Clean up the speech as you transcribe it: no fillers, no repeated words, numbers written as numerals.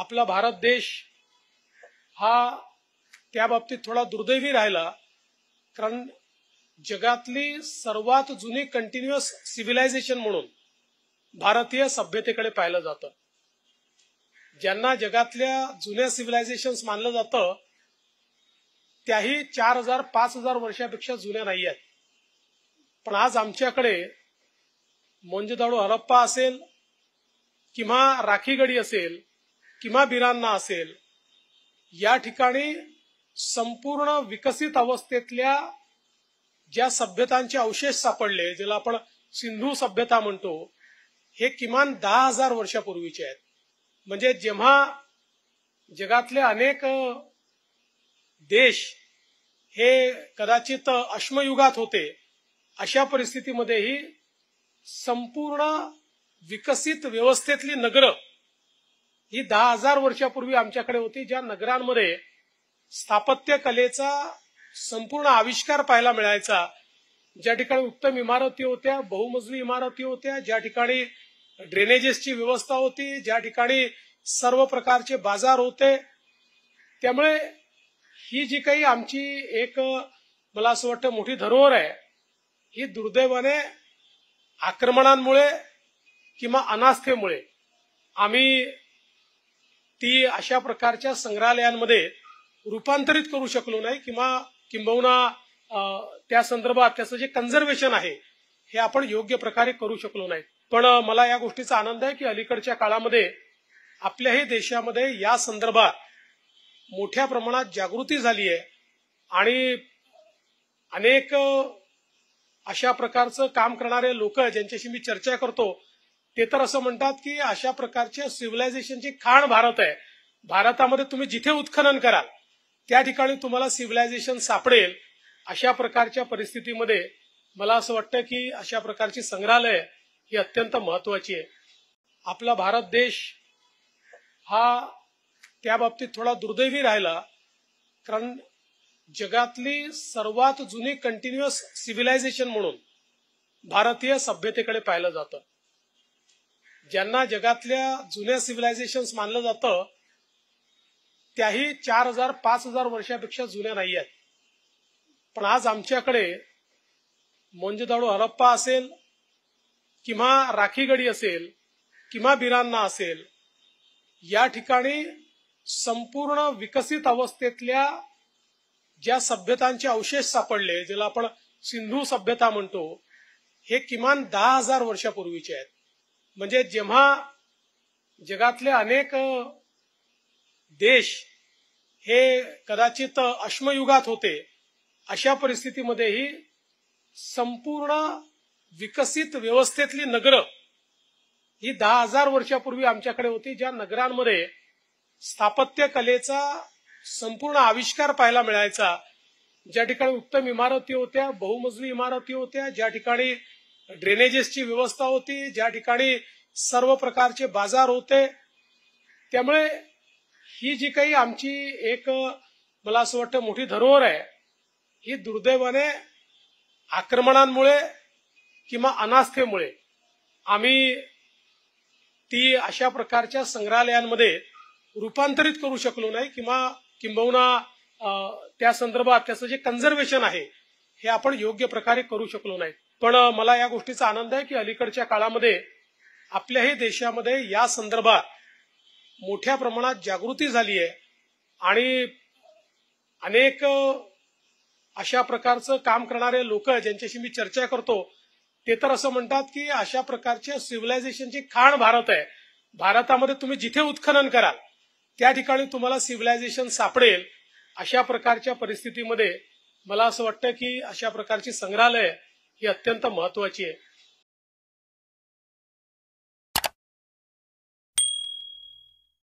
आपला भारत देश हा त्या बाबतीत थोडा दुर्दैवी राहिला, कारण जगातली सर्वात जुनी कंटिन्युअस सिव्हिलायझेशन म्हणून भारतीय सभ्यतेकडे पाहिलं जातं. ज्यांना जगातल्या जुन्या सिव्हिलायझेशन्स मानलं जातं त्याही 4000-5000 वर्षापेक्षा जुन्या नाही आहेत. पण आज आमच्याकडे मोंजदाडो हरप्पा असेल किंवा राखीगडी असेल किंवा बिरान्ना असेल, या ठिकाणी संपूर्ण विकसित अवस्थेतल्या ज्या सभ्यतांचे अवशेष सापडले, ज्याला आपण सिंधू सभ्यता म्हणतो, हे किमान 10,000 वर्षापूर्वीचे आहेत. म्हणजे जेव्हा जगातले अनेक देश हे कदाचित अश्मयुगात होते, अशा परिस्थितीमध्येही संपूर्ण विकसित व्यवस्थेतली नगरं ही 10,000 वर्षापूर्वी आमच्याकडे होती, ज्या नगरांमध्ये स्थापत्य कलेचा संपूर्ण आविष्कार पाहायला मिळायचा. ज्या ठिकाणी उत्तम इमारती होत्या, बहुमजली इमारती होत्या, ज्या ठिकाणी ड्रेनेजेसची व्यवस्था होती, ज्या ठिकाणी सर्व प्रकारचे बाजार होते. त्यामुळे ही जी काही आमची एक, मला असं वाटतं, मोठी धरोहर आहे, ही दुर्दैवाने आक्रमणांमुळे किंवा अनास्थेमुळे आम्ही ती अशा प्रकारच्या संग्रहालयांमध्ये रूपांतरित करू शकलो नाही, किंबहुना त्या संदर्भात त्याचं जे कन्झर्वेशन आहे हे आपण योग्य प्रकारे करू शकलो नाही. पण मला या गोष्टीचा आनंद आहे की अलीकडच्या काळामध्ये आपल्याही देशामध्ये या संदर्भात मोठ्या प्रमाणात जागृती झाली आहे आणि अनेक अशा प्रकारचं काम करणारे लोक ज्यांच्याशी मी चर्चा करतो ते तर असं म्हणतात की अशा प्रकारच्या सिव्हिलायझेशनची खाण भारत आहे. भारतामध्ये तुम्ही जिथे उत्खनन कराल त्या ठिकाणी तुम्हाला सिव्हिलायझेशन सापडेल. अशा प्रकारच्या परिस्थितीमध्ये मला असं वाटतं की अशा प्रकारची संग्रहालय ही अत्यंत महत्वाची आहे. आपला भारत देश हा त्या बाबतीत थोडा दुर्दैवी राहिला, कारण जगातली सर्वात जुनी कंटिन्युअस सिव्हिलायझेशन म्हणून भारतीय सभ्यतेकडे पाहिलं जातं. ज्यांना जगातल्या जुन्या सिव्हिलायझेशन्स मानलं जातं त्याही 4000-5000 वर्षापेक्षा जुन्या नाही आहेत. पण आज आमच्याकडे मोंजदाडो हरप्पा असेल किंवा राखीगडी असेल किंवा बिरान्ना असेल, या ठिकाणी संपूर्ण विकसित अवस्थेतल्या ज्या सभ्यतांचे अवशेष सापडले, ज्याला आपण सिंधू सभ्यता म्हणतो, हे किमान 10,000 वर्षापूर्वीचे आहेत. म्हणजे जेव्हा जगातले अनेक देश हे कदाचित अश्मयुगात होते, अशा परिस्थितीमध्येही संपूर्ण विकसित व्यवस्थेतली नगरं ही 10,000 वर्षापूर्वी आमच्याकडे होती, ज्या नगरांमध्ये स्थापत्य कलेचा संपूर्ण आविष्कार पाहायला मिळायचा. ज्या ठिकाणी उत्तम इमारती होत्या, बहुमजली इमारती होत्या, ज्या ठिकाणी ड्रेनेजेसची व्यवस्था होती, ज्या ठिकाणी सर्व प्रकारचे बाजार होते. त्यामुळे ही जी काही आमची एक, मला असं वाटतं, मोठी धरोहर आहे, ही दुर्दैवाने आक्रमणांमुळे किंवा अनास्थेमुळे आम्ही ती अशा प्रकारच्या संग्रहालयांमध्ये रूपांतरित करू शकलो नाही, किंबहुना त्या संदर्भात त्याचं जे कन्झर्वेशन आहे हे आपण योग्य प्रकारे करू शकलो नाही. पण मला या गोष्टीचा आनंद आहे की अलीकडच्या काळामध्ये आपल्याही देशामध्ये या संदर्भात मोठ्या प्रमाणात जागृती झाली आहे आणि अनेक अशा प्रकारचं काम करणारे लोक ज्यांच्याशी मी चर्चा करतो ते तर असं म्हणतात की अशा प्रकारच्या सिव्हिलायझेशनची खाण भारत आहे. भारतामध्ये तुम्ही जिथे उत्खनन कराल त्या ठिकाणी तुम्हाला सिव्हिलायझेशन सापडेल. अशा प्रकारच्या परिस्थितीमध्ये मला असं वाटतं की अशा प्रकारची संग्रहालय ही अत्यंत महत्वाची आहे.